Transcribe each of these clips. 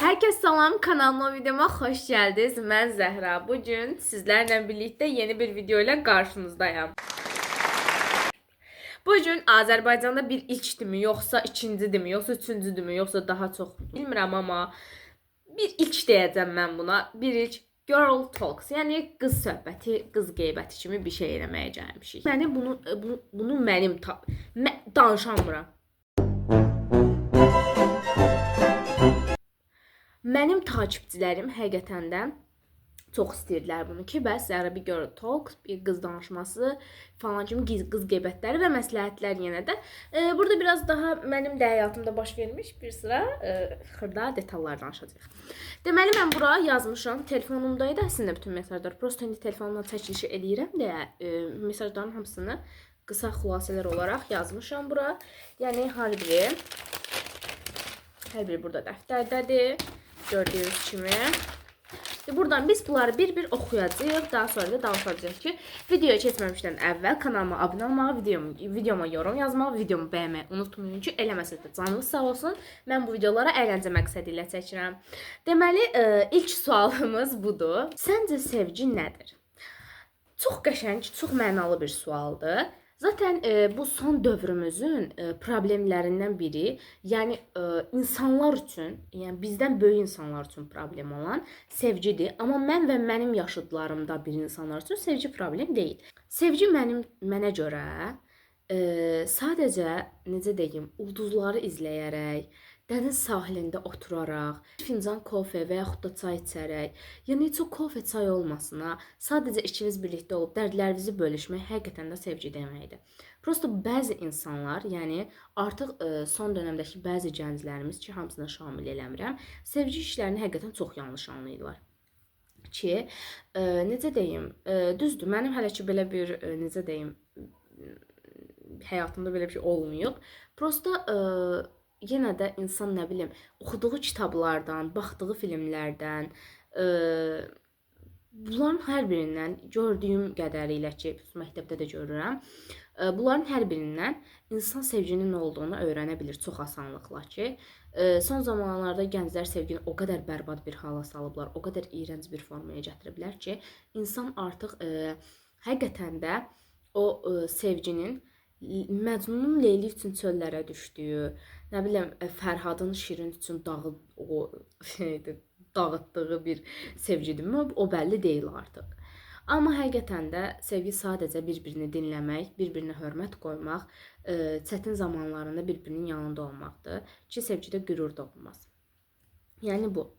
Herkes salam, kanalıma videoma xoş gəldiniz. Mən Zəhra. Bugün sizlərlə birlikdə yeni bir video ilə qarşınızdayım. Bugün Azərbaycanda bir ilkdimi, yoxsa ikincidirmi, yoxsa üçüncüdürmü, yoxsa daha çox bilmirəm, amma bir ilk deyəcəm mən buna. Bir ilk Girl Talks, yəni qız söhbəti, qız qeybəti kimi bir şey eləməyə gəlmişik. Yəni bunu mənim danışamıram. Mənim takipçilərim həqiqətən də çox istəyirdilər bunu ki, bəs Zəhra bir Girl Talks, bir qız danışması falan kimi qız qeybətləri və məsləhətlər yenə də. Burada biraz daha mənim də həyatımda baş vermiş bir sıra xırda detallar danışacağıq. Deməli, mən bura yazmışam, telefonumdaydı əslində bütün mesajlar. Prosta indi telefonumdan çəkilişi eləyirəm deyə mesajların hamısını qısa xülasələr olaraq yazmışam bura. Yəni, hər biri burada dəftərdədir. Gördüyünüz kimi. Buradan biz bunları bir-bir oxuyacağıq. Daha sonra da danışacağıq ki, videoya keçməmişdən əvvəl kanalıma abunə olmağı, videoma yorum yazmağı, videomu bəyənməyi unutmayın ki, eləməsə də canınız sağ olsun. Mən bu videolara əyləncə məqsədi ilə çəkirəm. Deməli, ilk sualımız budur. Səncə sevgi nədir? Çox qəşəng, çox mənalı bir sualdır. Zaten bu son dövrümüzün problemlərindən biri, yəni insanlar üçün, yəni bizdən böyük insanlar üçün problem olan sevgidir. Amma mən və mənim yaşıdlarımda bir insanlar üçün sevgi problem deyil. Sevgi mənə görə sadəcə, necə deyim, ulduzları izləyərək, dəniz sahilində oturaraq, fincan kofe və yaxud da çay içərək, yəni çox kofe, çay olmasına, sadəcə ikimiz birlikdə olub dərdlərimizi bölüşmək həqiqətən də sevgi deməkdir. Prosta bəzi insanlar, yəni artıq son dönəmdəki bəzi gənclərimiz ki, hamısını şamil eləmirəm, sevgi işlərini həqiqətən çox yanlış anlayırlar. Ki, necə deyim, düzdür, mənim hələ ki belə bir, necə deyim, həyatımda belə bir şey olmayıb. Prosta yenə də insan, nə bilim, oxuduğu kitablardan, baxdığı filmlərdən, bunların hər birindən gördüyüm qədərilə ki, məktəbdə də görürəm, bunların hər birindən insan sevginin nə olduğunu öyrənə bilir çox asanlıqla ki, son zamanlarda gənclər sevgini o qədər bərbad bir hala salıblar, o qədər iyrənc bir formaya gətiriblər ki, insan artıq həqiqətən də o sevginin Məcnunun Leyli üçün çöllərə düşdüyü, nə bilim, Fərhadın Şirin üçün dağıtdığı bir sevgidirmi? O bəlli deyil artıq. Amma həqiqətən də sevgi sadəcə bir-birini dinləmək, bir-birinə hörmət qoymaq, çətin zamanlarında bir-birinin yanında olmaqdır ki, sevgidə qürur da olmaz. Yəni bu.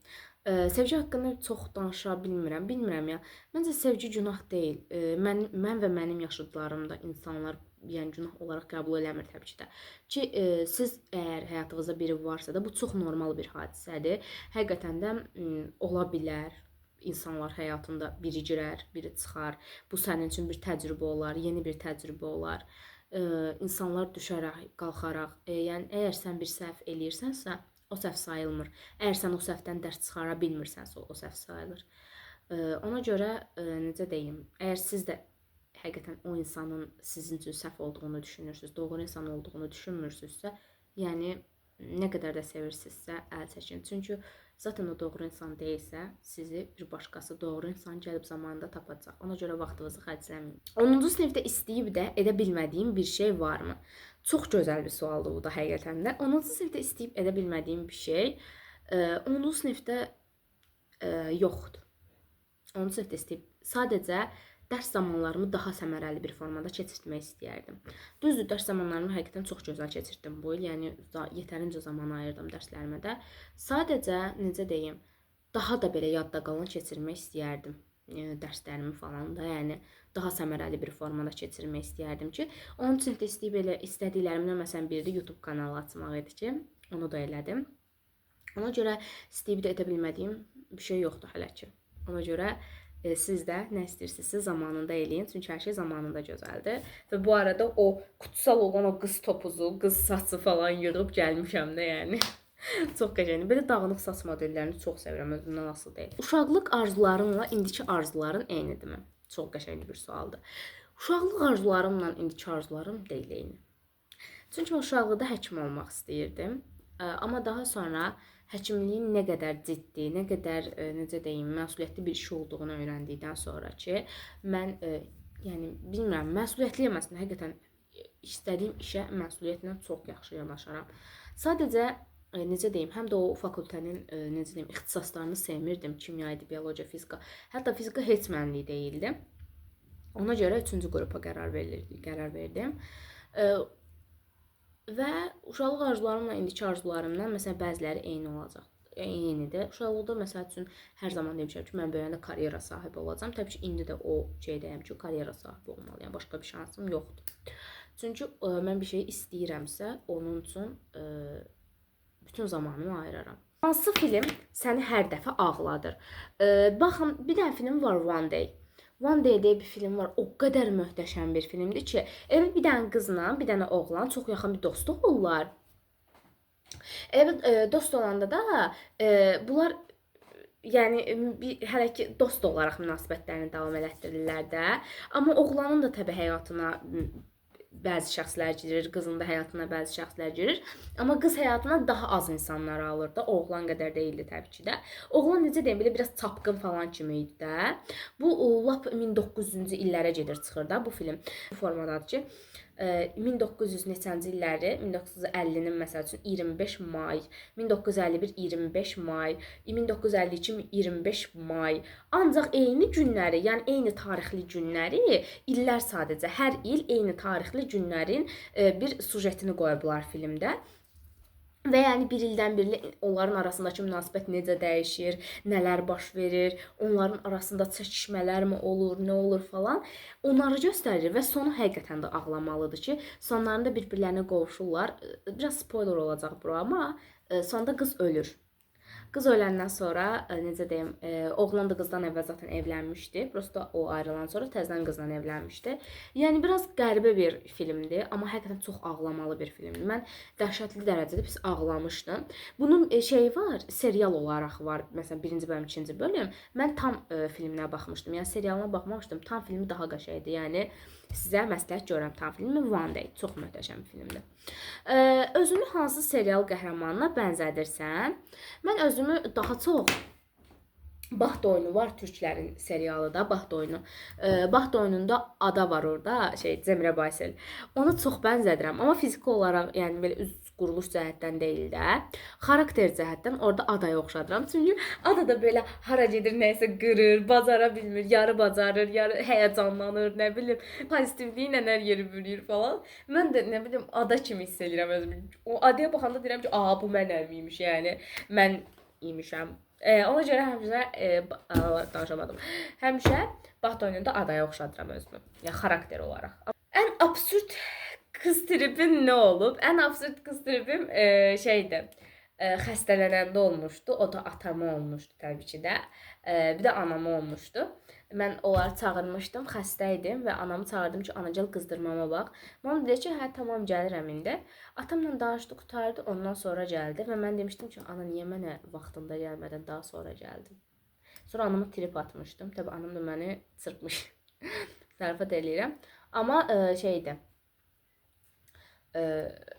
Sevgi haqqında çox danışa bilmirəm ya. Məncə sevgi günah deyil. Mən və mənim yaşıdlarım da insanlar, yəni günah olaraq qəbul eləmir təbii ki də. Ki, siz əgər həyatınızda biri varsa da, bu çox normal bir hadisədir. Həqiqətən də ola bilər. İnsanlar həyatında biri girər, biri çıxar. Bu sənin üçün bir təcrübə olar, yeni bir təcrübə olar. İnsanlar düşərək, qalxaraq, yəni əgər sən bir səhv eləyirsənsə, o səhv sayılmır. Əgər sən o səhvdən dərs çıxara bilmirsənsə, o səhv sayılır. Ona görə, necə deyim, əgər siz də həqiqətən o insanın sizin üçün səhv olduğunu düşünürsünüz, doğru insan olduğunu düşünmürsünüzsə, yəni nə qədər də sevirsinizsə, əl çəkin. Çünki zaten o doğru insan deyilsə, sizi bir başqası doğru insan gəlib zamanında tapacaq. Ona görə vaxtınızı xərcləməyin. 10-cu sinifdə istəyib də edə bilmədiyim bir şey varmı? Çox gözəl bir sualdır bu da həqiqətən də. 10-cu sinifdə istəyib edə bilmədiyim bir şey 10-cu sinifdə yoxdur. 10-cu sinifdə istəyib sadəcə dərs zamanlarımı daha səmərəli bir formada keçirtmək istəyərdim. Düzdür, dərs zamanlarımı həqiqətən çox gözəl keçirtdim bu il. Yəni yetərincə zaman ayırdım dərslərimə də. Sadəcə, necə deyim, daha da belə yadda qalan keçirmək istəyərdim dərslərimi falan da. Yəni daha səmərəli bir formada keçirmək istəyərdim ki, 10-cu sinifdə istəyib elə istədiklərimdən məsələn biri də YouTube kanalı açmaq idi ki, onu da elədim. Ona görə istəyib də edə bilmədiyim bir şey yoxdur hələ ki. Ona görə siz də nə istəyirsinizsə zamanında eləyin. Çünki hər şey zamanında gözəldir. Və bu arada o kutsal olan o qız topuzu, qız saçı falan yığıb gəlmişəm də yəni. Çox qəşəngdir. Belə dağınıq saç modellərini çox sevirəm, özümdən asılı deyil. Uşaqlıq arzularınla indiki arzuların eynidirmi? Çox qəşəng bir sualdır. Uşaqlıq arzularımla indiki arzularım deyil eyni. Çünki mən uşaqlıqda həkim olmaq istəyirdim. Amma daha sonra həkimliyin nə qədər ciddi, nə qədər necə deyim, məsuliyyətli bir iş olduğunu öyrəndikdən sonra ki, mən yəni bilmirəm, məsuliyyətli məsələn həqiqətən istədiyim işə məsuliyyətlə çox yaxşı yanaşaram. Sadəcə necə deyim, həm də o fakültənin necə deyim, ixtisaslarını sevmirdim. Kimya idi, biologiya, fizika. Hətta fizika heç mənlik deyildi. Ona görə 3-cü qrupa qərar verdim. Və uşaqlıq arzularımla indiki arzularımdan məsələn bəziləri eyni olacaq. Eynidir. Uşaqlıqda məsəl üçün hər zaman demişəm ki, mən böyüyəndə karyera sahibi olacağam. Təbii ki, indi də o şeydəyəm ki, karyera sahibi olmalıyam. Başqa bir şansım yoxdur. Çünki mən bir şey istəyirəmsə, onun üçün bütün zamanımı ayıraram. Hansı film səni hər dəfə ağladır? Baxın, bir dənə film var, One Day. One Day deyə bir film var. O qədər möhtəşəm bir filmdir ki, elə bir dənə qızla, bir dənə oğlan çox yaxın bir dost olurlar. Evet, dost olanda da bunlar yəni hələ ki dost olaraq münasibətlərini davam elətdirirlər də. Amma oğlanın da təbii həyatına bəzi şəxslər girir, qızın da həyatına bəzi şəxslər girir. Amma qız həyatına daha az insanlar alır da, oğlan qədər deyildi təbii ki də. Oğlan necə deyim, belə biraz çapqın falan kimi idi də. Bu lap 1900-cü illərə gedir çıxır da bu film. Bu formadadır ki, 1900 neçənci illəri, 1950-nin məsəl üçün 25 may, 1951 25 may, 1952 25 may. Ancaq eyni günləri, yəni eyni tarixli günləri, illər sadəcə hər il eyni tarixli günlərin bir sujetini qoyublar filmdə. Və yəni bir ildən bir onların arasındakı münasibət necə dəyişir, nələr baş verir, onların arasında çəkişmələr mi olur, nə olur falan, onları göstərir və sonu həqiqətən də ağlamalıdır ki, sonlarında bir-birlərinə qovuşurlar. Biraz spoiler olacaq bura, amma sonda qız ölür. Qız öləndən sonra necə deyim, oğlan da qızdan əvvəl zaten evlənmişdi. Prosta o ayrılan sonra təzədən qızla evlənmişdi. Yəni biraz qəribə bir filmdir, amma həqiqətən çox ağlamalı bir filmdir. Mən dəhşətli dərəcədə pis ağlamışdım. Bunun şeyi var, serial olaraq var. Məsələn, 1-ci bölüm, 2-ci bölüm. Mən tam filminə baxmışdım. Yəni serialına baxmamışdım. Tam filmi daha qəşəngdir. Yəni sizə məsləhət görürəm tam filmi One Day. Çox möhtəşəm bir filmdir. Özünü hansı serial qəhrəmanına bənzədirsən? Mən özümü daha çox Baxt oyunu var, türklərin serialı da Baxt oyunu. Baxt oyununda ada var orada, Cemre Baysel. Ona çox bənzədirəm, amma fiziki olaraq, yəni belə üz quruluş cəhətdən deyil də, xarakter cəhətdən orada adaya oxşadıram. Çünki ada da belə hara gedir, nəyisə qırır, bacara bilmir, yarı bacarır, yarı həyəcanlanır, nə bilim, pozitivliyi ilə hər yeri bürüyür falan. Mən də nə bilim ada kimi hiss edirəm özümü. O adaya baxanda deyirəm ki, bu mənəm imiş, yəni mən imişəm. Ona görə həmişə danışamadım. Həmişə Baxt oyununda adaya oxşadıram özümü. Yəni xarakter olaraq. Ən absurd qız tripin nə olub? Ən absurd qız tripim şeydir. Xəstələnəndə olmuşdu. O da atama olmuşdu təbii ki də. Bir də anama olmuşdu. Mən onları çağırmışdım, xəstə idim və anamı çağırdım ki, ana gəl qızdırmama bax. Mama dedi ki, hə tamam gəlirəm indi. Atamla danışdı, qutardı, ondan sonra gəldi və mən demişdim ki, ana niyə mənə vaxtında gəlmədən daha sonra gəldin? Sonra anama trip atmışdım. Təbii anam da məni çırpmış. Zarafat eləyirəm. Amma şeydir.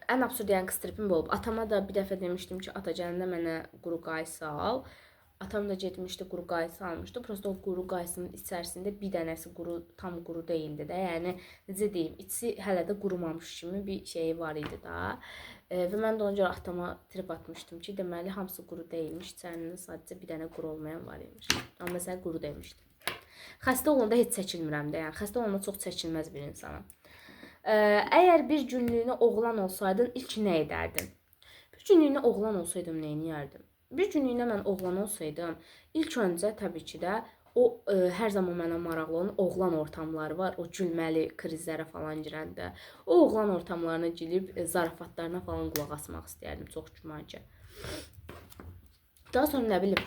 Ən absurd yəni qız tripim bu olub. Atama da bir dəfə demişdim ki, ata gələndə mənə quru qaysı al. Atam da getmişdi, quru qaysı almışdı. Prosta o quru qaysının içərisində bir dənəsi tam quru değildi də. Yəni necə deyim, içi hələ də qurumamış kimi bir şey var idi da. Və mən də ona görə atama trip atmışdım ki, deməli hamısı quru deyilmiş. İçərisində sadəcə bir dənə quru olmayan var imiş. Amma məsələn quru demişdi. Xəstə olanda heç çəkinmirəm də. Yəni xəstə olanda çox çəkinməz bir insanam. Əgər bir günlüyünə oğlan olsaydın, ilk nə edərdin? Bir günlüyünə oğlan olsaydım, nə edərdim? Bir günlüyünə mən oğlan olsaydım, ilk öncə təbii ki də o hər zaman mənə maraqlı olan oğlan ortamları var. O gülməli krizlərə falan girəndə. O oğlan ortamlarına girib zarafatlarına falan qulaq asmaq istəyərdim. Çox güman ki. Daha sonra nə bilim,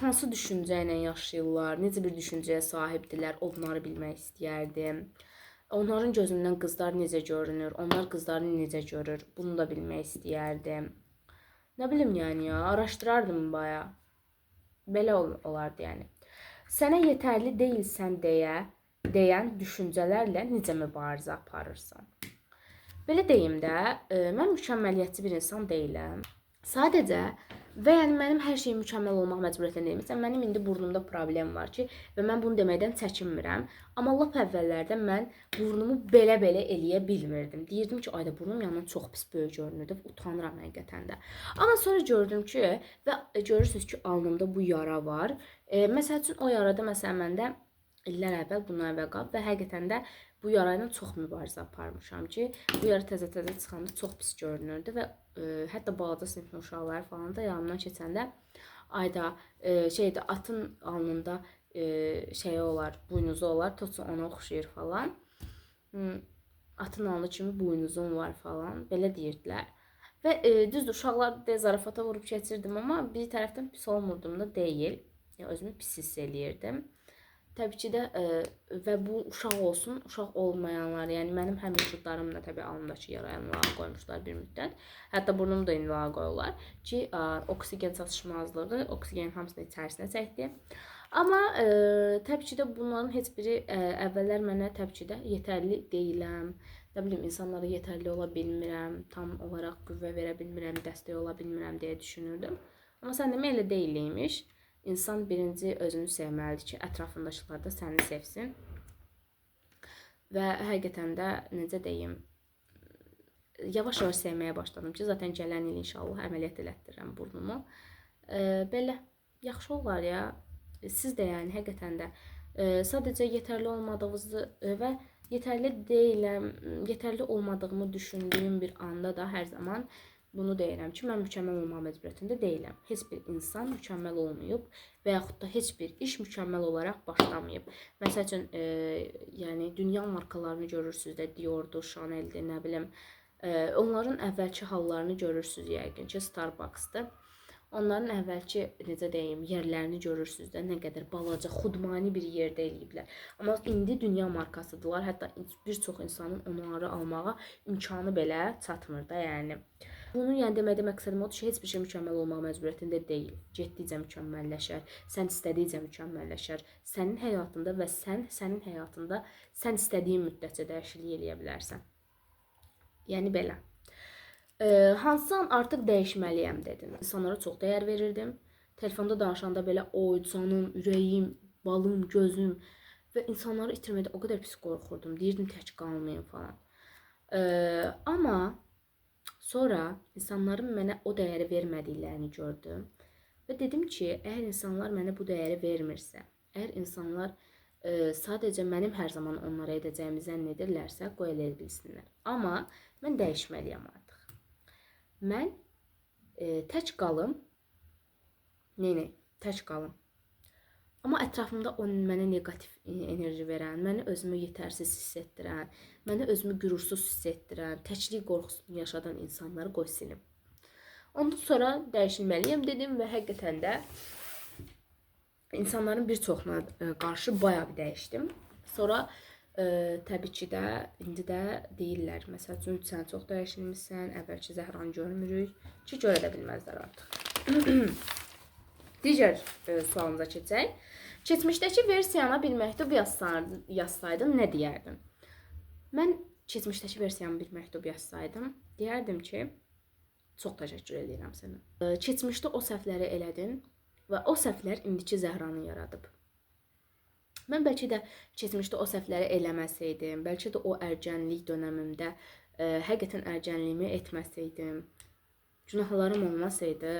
hansı düşüncə ilə yaşayırlar, necə bir düşüncəyə sahibdirlər, onları bilmək istəyərdim. Onların gözündən qızlar necə görünür, onlar qızları necə görür, bunu da bilmək istəyərdim. Nə bilim yəni ya, araşdırardım baya. Belə olardı yəni. Sənə yetərli deyilsən deyən düşüncələrlə necə mübarizə aparırsan? Belə deyim də, mən mükəmməliyyətçi bir insan deyiləm. Sadəcə Və yəni mənim hər şeyim mükəmməl olmaq məcburiyyətində deyilsən. Mənim indi burnumda problem var ki, və mən bunu deməkdən çəkinmirəm. Amma lap əvvəllərdə mən burnumu belə-belə eləyə bilmirdim. Deyirdim ki, ayda burnum yanından çox pis böyük görünürdü. Utanıram həqiqətən də. Amma sonra gördüm ki, və görürsüz ki, alnımda bu yara var. Məsəl üçün o yarada məsələn məndə illər əvvəl, bundan əvvəl qalıb və həqiqətən də bu yara ilə çox mübarizə aparmışam ki, bu yara təzə-təzə çıxanda çox pis görünürdü və hətta balaca sinifin uşaqları falan da yanımdan keçəndə ayda şeydə atın alnında şey olar, buynuzu olar, tutsun ona oxşayır falan. Atın alnı kimi buynuzun var falan, belə deyirdilər. Və düzdür, uşaqlar da zarafata vurub keçirdim, amma bir tərəfdən pis olmurdum da deyil. Özümü pis hiss eləyirdim. Təbii ki də və bu uşaq olsun, uşaq olmayanlar, yəni mənim həmyaşıdlarım da təbii alnımdakı yaraya lağa qoymuşlar bir müddət. Hətta burnumu da lağa qoyurlar ki, oksigen çatışmazlığı, oksigenin hamısını içərisinə çəkdi. Amma təbii ki də bunların heç biri əvvəllər mənə təbii ki də yetərli deyiləm. Nə bilim, insanlara yetərli ola bilmirəm, tam olaraq qüvvə verə bilmirəm, dəstək ola bilmirəm deyə düşünürdüm. Amma sən demə elə deyilmiş. İnsan birinci özünü sevməlidir ki, ətrafındakılar da səni sevsin. Və həqiqətən də necə deyim, yavaş-yavaş sevməyə başladım ki, zaten gələn il inşallah əməliyyat elətdirirəm burnumu. Belə yaxşı olar ya. Siz də yəni həqiqətən də sadəcə yetərli olmadığınızı və yetərli deyiləm, yetərli olmadığımı düşündüyüm bir anda da hər zaman bunu deyirəm ki, mən mükəmməl olmaq məcburiyyətində deyiləm. Heç bir insan mükəmməl olmayıb və yaxud da heç bir iş mükəmməl olaraq başlamayıb. Məsəl üçün, yəni dünya markalarını görürsünüz də, Dior'dur, Chanel'dir, nə bilim. Onların əvvəlki hallarını görürsünüz yəqin ki, Starbucks'dır. Onların əvvəlki, necə deyim, yerlərini görürsünüz də, nə qədər balaca, xudmani bir yerdə eləyiblər. Amma indi dünya markasıdırlar. Hətta bir çox insanın onları almağa imkanı belə çatmır da, yəni. Bunun yəni deməkdə məqsədim odur ki, heç bir şey mükəmməl olmaq məcburiyyətində deyil. Getdikcə mükəmməlləşər, sən istədikcə mükəmməlləşər. Sənin həyatında və sənin həyatında sən istədiyin müddətcə dəyişiklik eləyə bilərsən. Yəni belə. Hansı an artıq dəyişməliyəm dedim. İnsanlara çox dəyər verirdim. Telefonda danışanda belə oy, canım, ürəyim, balım, gözüm və insanları itirməkdə o qədər pis qorxurdum. Deyirdim tək qalmayım falan. Amma sonra insanların mənə o dəyəri vermədiklərini gördüm və dedim ki, əgər insanlar mənə bu dəyəri vermirsə, əgər insanlar sadəcə mənim hər zaman onlara edəcəyimi zənn edirlərsə, qoy elə bilsinlər. Amma mən dəyişməliyəm artıq. Mən tək qalım, tək qalım. Amma ətrafımda mənə negativ enerji verən, məni özümü yetərsiz hiss etdirən, məni özümü qürursuz hiss etdirən, təklik qorxusunu yaşadan insanları qoy silim. Ondan sonra dəyişilməliyəm dedim və həqiqətən də insanların bir çoxuna qarşı bayağı bir dəyişdim. Sonra təbii ki də indi də deyirlər, məsəl üçün sən çox dəyişilmişsən, əvvəlki Zəhranı görmürük ki, görə də bilməzlər artıq. Digər sualımıza keçək. Keçmişdəki versiyana bir məktub yazsaydın, nə deyərdin? Mən keçmişdəki versiyana bir məktub yazsaydım, deyərdim ki, çox təşəkkür edirəm sənə. Keçmişdə o səhvləri elədin və o səhvlər indiki Zəhranı yaradıb. Mən bəlkə də keçmişdə o səhvləri eləməsəydim, bəlkə də o ərgənlik dönəmimdə həqiqətən ərgənliyimi etməsəydim, günahlarım olmasaydı,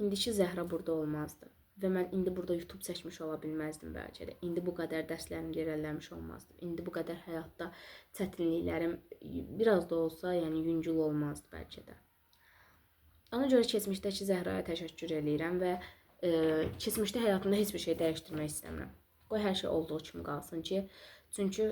indiki Zəhra burada olmazdı. Və mən indi burada YouTube çəkmiş ola bilməzdim bəlkə də. İndi bu qədər dərslərimi irəliləmiş olmazdım. İndi bu qədər həyatda çətinliklərim biraz da olsa, yəni yüngül olmazdı bəlkə də. Ona görə keçmişdəki Zəhraya təşəkkür edirəm və keçmişdə həyatımda heç bir şey dəyişdirmək istəmirəm. Qoy hər şey olduğu kimi qalsın ki, çünki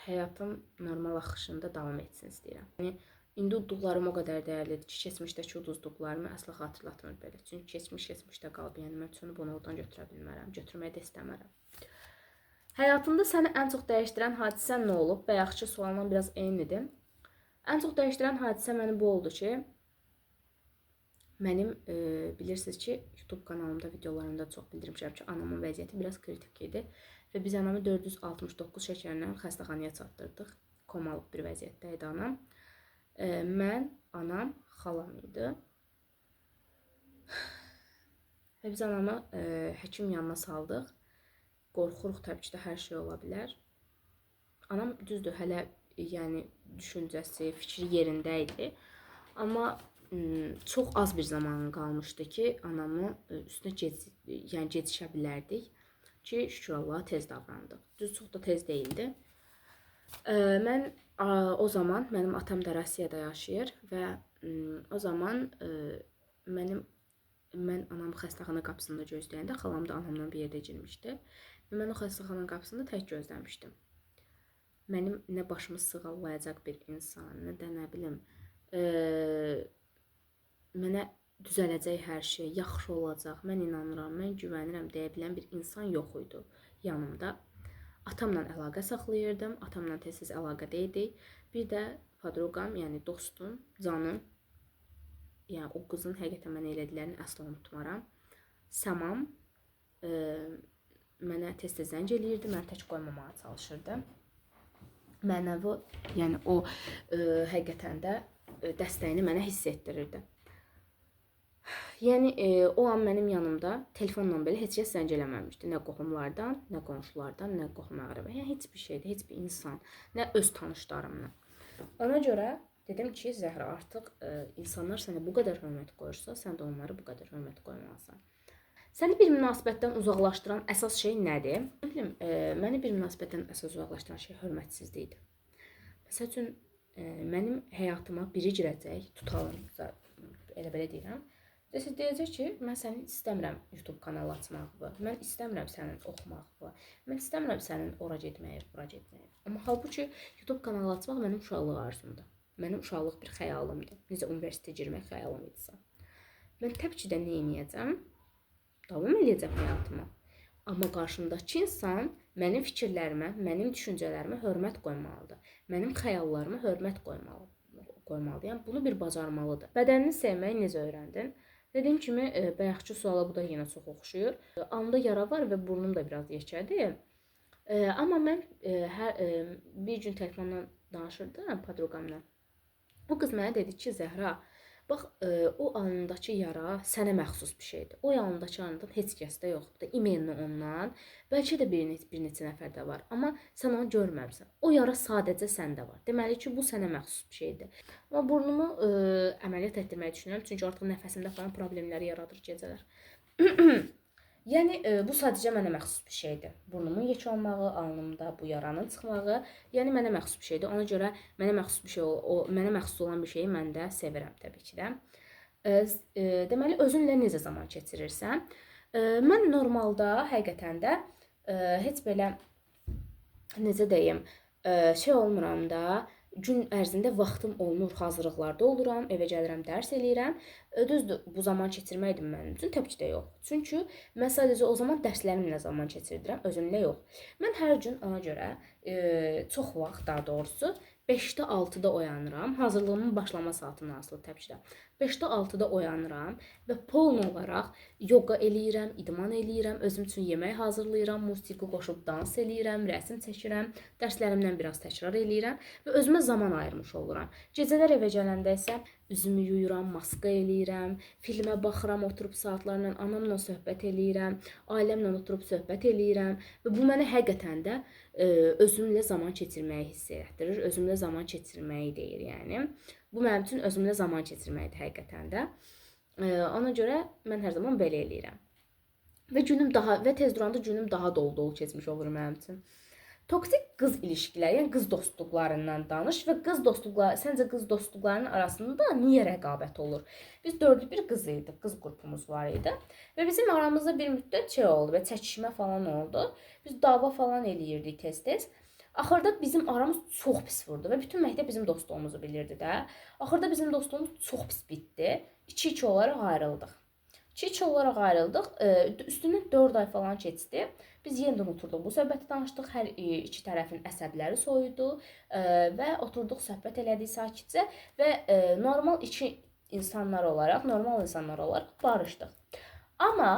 həyatım normal axışında davam etsin istəyirəm. Yəni İndi udduqlarım o qədər dəyərlidir ki, keçmişdəki uduzduqlarımı əsla xatırlatmır belə. Çünki keçmişdə qalıb, yəni mən sönüb onu oradan götürə bilmərəm, götürməyi də istəmərəm. Həyatında səni ən çox dəyişdirən hadisə nə olub? Bayaqki sualdan biraz eynidir. Ən çox dəyişdirən hadisə məni bu oldu ki, mənim bilirsiniz ki, YouTube kanalımda, videolarımda çox bildirmişəm ki, anamın vəziyyəti biraz kritik idi və biz anamı 469 şəkərlə xəstəxanaya çatdırdıq. Komalıq bir vəziyyətdə idi anam. Mən, anam, xalam idi. Və biz anamı həkim yanına saldıq. Qorxuruq təbii ki də hər şey ola bilər. Anam düzdür, hələ yəni düşüncəsi, fikri yerində idi. Amma çox az bir zaman qalmışdı ki, anamı üstünə yəni gecişə bilərdik ki, şükür Allaha tez davrandıq. Düz çox da tez deyildi. Mən o zaman mənim atam da Rusiyada yaşayır və o zaman mən anamı xəstəxana qapısında gözləyəndə xalam da anamla bir yerdə girmişdi. Və mən o xəstəxananın qapısında tək gözləmişdim. Mənim nə başımı sığallayacaq bir insan, nə də nə bilim, mənə düzələcək hər şey, yaxşı olacaq, mən inanıram, mən güvənirəm deyə bilən bir insan yox idi yanımda. Atamla əlaqə saxlayırdım, atamla tez-tez əlaqədə idik. Bir də podroqam, yəni dostum, canım, yəni o qızın həqiqətən mənə elədiklərini əsla unutmaram. Səmam mənə tez-tez zəng eləyirdi, məni tək qoymamağa çalışırdı. Mənəvi, yəni o həqiqətən də dəstəyini mənə hiss etdirirdi. Yəni o an mənim yanımda telefonla belə heç kəs zəng eləməmişdi. Nə qohumlardan, nə qonşulardan, nə qohum-əqrəba. Yəni heç bir şeydə, heç bir insan, nə öz tanışlarımdan. Ona görə dedim ki, Zəhra, artıq insanlar sənə bu qədər hörmət qoyursa, sən də onlara bu qədər hörmət qoymalısan. Səni bir münasibətdən uzaqlaşdıran əsas şey nədir? Məni bir münasibətdən əsas uzaqlaşdıran şey hörmətsizlikdir. Məsəl üçün, mənim həyatıma biri girəcək, tutalım, elə belə deyirəm. Deyəcək ki, mən sənin istəmirəm YouTube kanalı açmağı, mən istəmirəm sənin oxumağı, mən istəmirəm sənin ora getməyi, bura getməyi. Amma halbuki YouTube kanalı açmaq mənim uşaqlıq arzumdur. Mənim uşaqlıq bir xəyalımdır. Necə universitetə girmək xəyalım idisə. Mən təbii ki də nə edəcəm? Davam edəcəm həyatıma. Amma qarşımdakı insan mənim fikirlərimə, mənim düşüncələrimə hörmət qoymalıdır. Mənim xəyallarıma hörmət qoymalıdır. Yəni bunu bir bacarmalıdır. Bədənini sevməyi necə öyrəndin? Dediyim kimi, bayaqçı suala bu da yenə çox oxşuyur. Alnımda yara var və burnum da biraz yekədir. Amma mən bir gün telefondan danışırdım podroqamla. O qız mənə dedi ki, Zəhra, bax, o alnındakı yara sənə məxsus bir şeydir. O alnındakı yaradan heç kəsdə yoxdur. İmenli ondan, bəlkə də bir neçə nəfərdə var. Amma sən onu görməmsən. O yara sadəcə səndə var. Deməli ki, bu sənə məxsus bir şeydir. Amma burnumu əməliyyat etdirməyi düşünürəm. Çünki artıq nəfəsimdə falan problemləri yaradır gecələr. Yəni, bu sadəcə mənə məxsus bir şeydir. Burnumun yekə olmağı, alnımda bu yaranın çıxmağı, yəni mənə məxsus bir şeydir. Ona görə mənə məxsus olan bir şeyi mən də sevirəm təbii ki də. Deməli, özünlə necə zaman keçirirsən? Mən normalda, həqiqətən də, heç belə, necə deyim, şey olmuram da, gün ərzində vaxtım olmur, hazırlıqlarda oluram, evə gəlirəm, dərs eləyirəm. Düzdür, bu zaman keçirməkdir mənim üçün? Təbii ki də yox. Çünki mən sadəcə o zaman dərslərimlə zaman keçirdirəm, özümlə yox. Mən hər gün ona görə çox vaxt, daha doğrusu, 5-də 6-da oyanıram. Hazırlığımın başlama saatından asılı təbii ki də. 5-də 6-da oyanıram və poln olaraq yoga eləyirəm, idman eləyirəm, özüm üçün yemək hazırlayıram, musiqi qoşub dans eləyirəm, rəsm çəkirəm, dərslərimdən biraz təkrar eləyirəm və özümə zaman ayırmış oluram. Gecələr evə gələndə isə üzümü yuyuram, maska eləyirəm, filmə baxıram, oturub saatlarla anamla söhbət eləyirəm, ailəmlə oturub söhbət eləyirəm və bu mənə həqiqətən də özümlə zaman keçirməyi hiss etdirir, özümlə zaman keçirməyi deyir, yəni. Bu mənim üçün özümlə zaman keçirməkdir həqiqətən də. Ona görə mən hər zaman belə eləyirəm. Və tez duranda günüm daha dolu-dolu keçmiş olur mənim üçün. Toksik qız ilişkiləri, yəni qız dostluqlarından danış və səncə qız dostluqlarının arasında niyə rəqabət olur? Biz dördlü bir qız idik, qız qrupumuz var idi və bizim aramızda bir müddət şey oldu və çəkişmə falan oldu. Biz dava falan eləyirdik tez-tez. Axırda bizim aramız çox pis vurdu və bütün məktəb bizim dostluğumuzu bilirdi də. Axırda bizim dostluğumuz çox pis bitdi. 2-2 olaraq ayrıldıq. 2-2 olaraq ayrıldıq. Üstündən 4 ay falan keçdi. Biz yenidən oturduq, bu söhbəti danışdıq. Hər iki tərəfin əsəbləri soyudu və oturduq, söhbət elədik sakitcə və normal insanlar olaraq barışdıq. Amma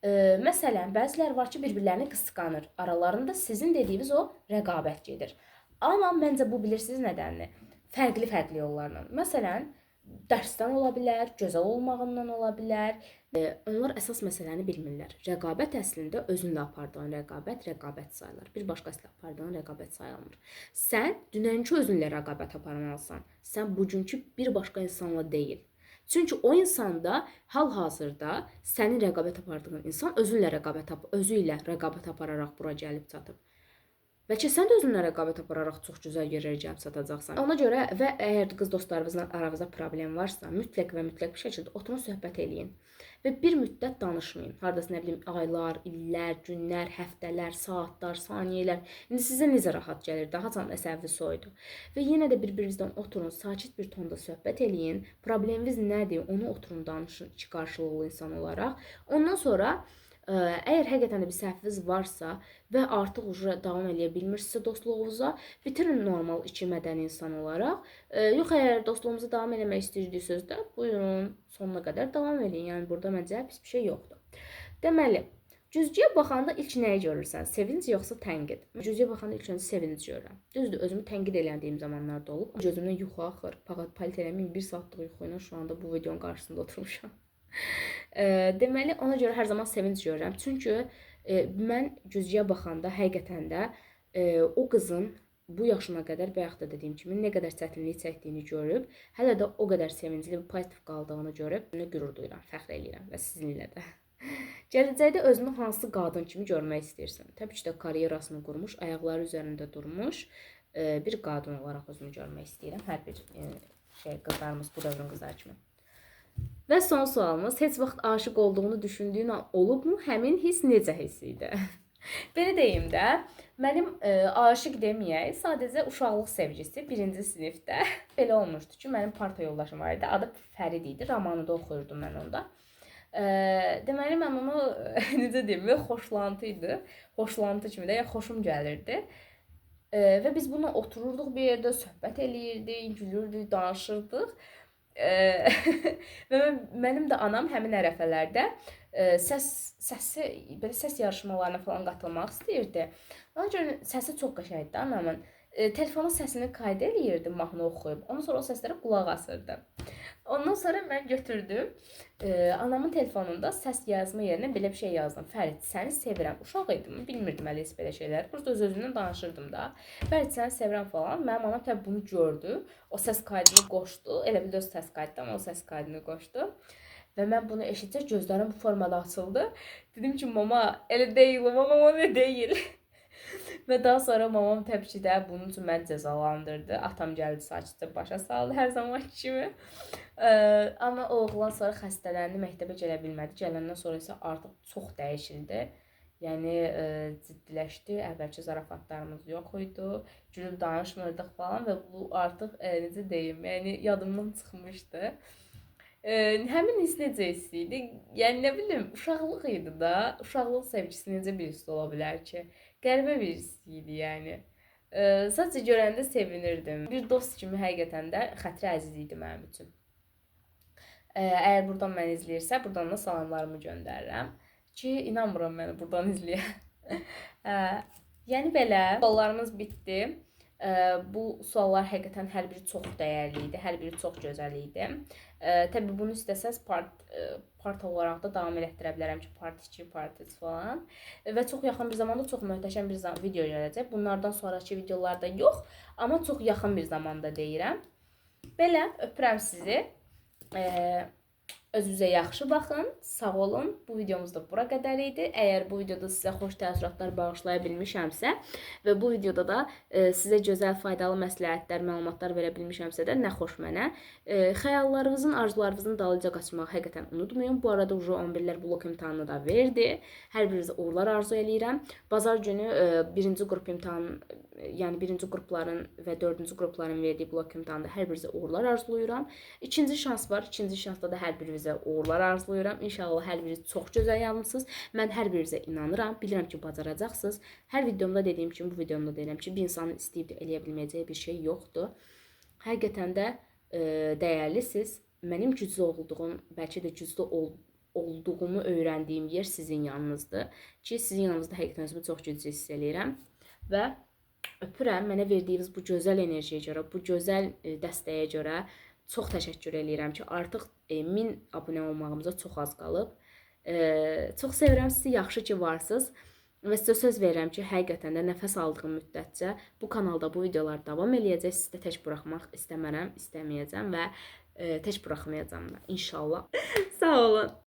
məsələn, bəzilər var ki, bir-birlərini qısqanır. Aralarında sizin dediyiniz o rəqabət gedir. Amma məncə bu bilirsiniz nədəndir? Fərqli yollarla. Məsələn, dərsdən ola bilər, gözəl olmağından ola bilər. Onlar əsas məsələni bilmirlər. Rəqabət əslində özünlə apardığın rəqabət sayılır. Bir başqası ilə apardığın rəqabət sayılmır. Sən dünənki özünlə rəqabət aparmalısan. Sən bugünkü bir başqa insanla deyil. Çünki o insanda hal-hazırda sənin rəqabət apardığın insan özü ilə rəqabət apararaq bura gəlib çatıb. Bəlkə sən də özünlə rəqabət apararaq çox gözəl yerlərə gəlib çatacaqsan. Ona görə və əgər qız dostlarınızla aranızda problem varsa, mütləq və mütləq bir şəkildə oturun, söhbət eləyin. Və bir müddət danışmayın. Hardasa nə bilim, aylar, illər, günlər, həftələr, saatlar, saniyələr. İndi sizə necə rahat gəlir, daha çox əsəbi soydu. Və yenə də bir-birinizdən oturun, sakit bir tonda söhbət eləyin. Probleminiz nədir? Onu oturun, danışın, iki qarşılıqlı insan olaraq. Ondan sonra əgər həqiqətən də bir səhviniz varsa və artıq davam edə bilmirsinizsə dostluğunuza, bitirin normal iki mədəni insan olaraq. Yox, əgər dostluğumuzu davam etmək istəyirsinizsə də, buyurun, sonuna qədər davam edin. Yəni burada məncə pis bir şey yoxdur. Deməli, cüzgüyə baxanda ilk nəyi görürsən? Sevinc yoxsa tənqid? Cüzgüyə baxanda ilk öncə sevinc görürəm. Düzdür, özümü tənqid eləndiyim zamanlarda olub. Gözümdən yuxu axır. Palit eləməyin, 1 saatlıq yuxu ilə şu anda bu videonun qarşısında oturmuşam. Deməli, ona görə hər zaman sevinc görürəm. Çünki mən güzgüyə baxanda həqiqətən də o qızın bu yaşına qədər bayaq da dediyim kimi nə qədər çətinlik çəkdiyini görüb, hələ də o qədər sevincli və pozitiv qaldığını görüb, bunu qürur duyuram, fəxr eləyirəm və sizinlə də. Gələcəkdə özünü hansı qadın kimi görmək istəyirsən? Təbii ki də karyerasını qurmuş, ayaqları üzərində durmuş bir qadın olaraq özümü görmək istəyirəm. Hər bir qızlarımız, bu dövrün qızları kimi. Və son sualımız, heç vaxt aşıq olduğunu düşündüyün an olubmu? Həmin hiss necə hiss idi? Belə deyim də, mənim aşıq deməyək, sadəcə uşaqlıq sevgisi 1-ci sinifdə belə olmuşdu ki, mənim parta yoldaşım var idi, adı Fərid idi, romanında oxuyurdum mən onda. Deməli, mən onu, necə deyim, xoşlantı idi, xoşlantı kimi də, ya xoşum gəlirdi. Və biz bununla otururduq bir yerdə, söhbət eləyirdik, gülürdük, danışırdıq. Və mənim də anam həmin ərəfələrdə səs yarışmalarına falan qatılmaq istəyirdi. Ona görə səsi çox qəşəngdir anamın. Telefonun səsini qayda eləyirdim, mahnı oxuyub. Ondan sonra o səslərə qulaq asırdım. Ondan sonra mən götürdüm, anamın telefonunda səs yazma yerinə belə bir şey yazdım. Fərid, səni sevirəm. Uşaq idim, bilmirdim hələ heç belə şeylər. Burada öz-özümdən danışırdım da. Fərid, səni sevirəm falan. Mənim anam təbii bunu gördü. O səs qaydını qoşdu. Elə bildi öz səs qaydı, amma o səs qaydını qoşdu. Və mən bunu eşitcək gözlərim bu formada açıldı. Dedim ki, mama, elə deyil, mama, o nə deyil. Və daha sonra mamam təbii ki də bunun üçün məni cəzalandırdı. Atam gəldi, sakitcə başa saldı hər zaman kimi. Amma o oğlan sonra xəstələndi, məktəbə gələ bilmədi. Gələndən sonra isə artıq çox dəyişildi. Yəni ciddiləşdi. Əvvəlki zarafatlarımız yox idi. Gülüb danışmırdıq falan və bu artıq necə deyim, yəni yadımdan çıxmışdı. Həmin hiss necə hiss idi? Yəni nə bilim, uşaqlıq idi da. Uşaqlıq sevgisi necə bir hiss ola bilər ki? Qəribə bir hiss idi yəni. Sadəcə görəndə sevinirdim. Bir dost kimi həqiqətən də xətri əziz idi mənim üçün. Əgər buradan məni izləyirsə, buradan da salamlarımı göndərirəm. Ki, inanmıram məni buradan izləyə. Yəni belə, suallarımız bitdi. Bu suallar həqiqətən hər biri çox dəyərli idi, hər biri çox gözəl idi. Təbii bunu istəsəz part olaraq da davam elətdirə bilərəm ki, part 2, part 3 falan. Və çox yaxın bir zamanda çox möhtəşəm bir video gələcək. Bunlardan sonraki videolarda yox, amma çox yaxın bir zamanda deyirəm. Belə, öpürəm sizi. Özünüzə yaxşı baxın, sağ olun. Bu videomuz da bura qədər idi. Əgər bu videoda sizə xoş təəssüratlar bağışlaya bilmişəmsə və bu videoda da sizə gözəl, faydalı məsləhətlər, məlumatlar verə bilmişəmsə də nə xoş mənə. Xəyallarınızın, arzularınızın dalınca qaçmağı həqiqətən unutmayın. Bu arada 11-lər blok imtahanını da verdi. Hər birinizə uğurlar arzu eləyirəm. Bazar günü birinci qrup imtahanı, yəni birinci qrupların və 4-cü qrupların verdiyi blok imtahanında hər birinizə uğurlar arzulayıram. İkinci şans var. İkinci şansda da hər birinizə uğurlar arzulayıram. İnşallah hər biriniz çox gözəl yazmısınız. Mən hər birinizə inanıram. Bilirəm ki, bacaracaqsınız. Hər videomda dediyim kimi, bu videomda deyirəm ki, bir insanın istəyib də eləyə bilməyəcəyi bir şey yoxdur. Həqiqətən də dəyərlisiniz. Mənim güclü olduğum, bəlkə də güclü olduğumu öyrəndiyim yer sizin yanınızdır. Ki, sizin yanınızda həqiqətən özümü çox güclü hiss eləyirəm. Və öpürəm, mənə verdiyiniz bu gözəl enerjiyə görə, bu gözəl dəstəyə görə Çox təşəkkür eləyirəm ki, artıq 1000 abunə olmağımıza çox az qalıb. Çox sevirəm sizi, yaxşı ki varsınız. Və sizə söz verirəm ki, həqiqətən də nəfəs aldığım müddətcə bu kanalda bu videolar davam eləyəcək. Sizi də tək buraxmaq istəmərəm, istəməyəcəm və tək buraxmayacağam da inşallah. Sağ olun.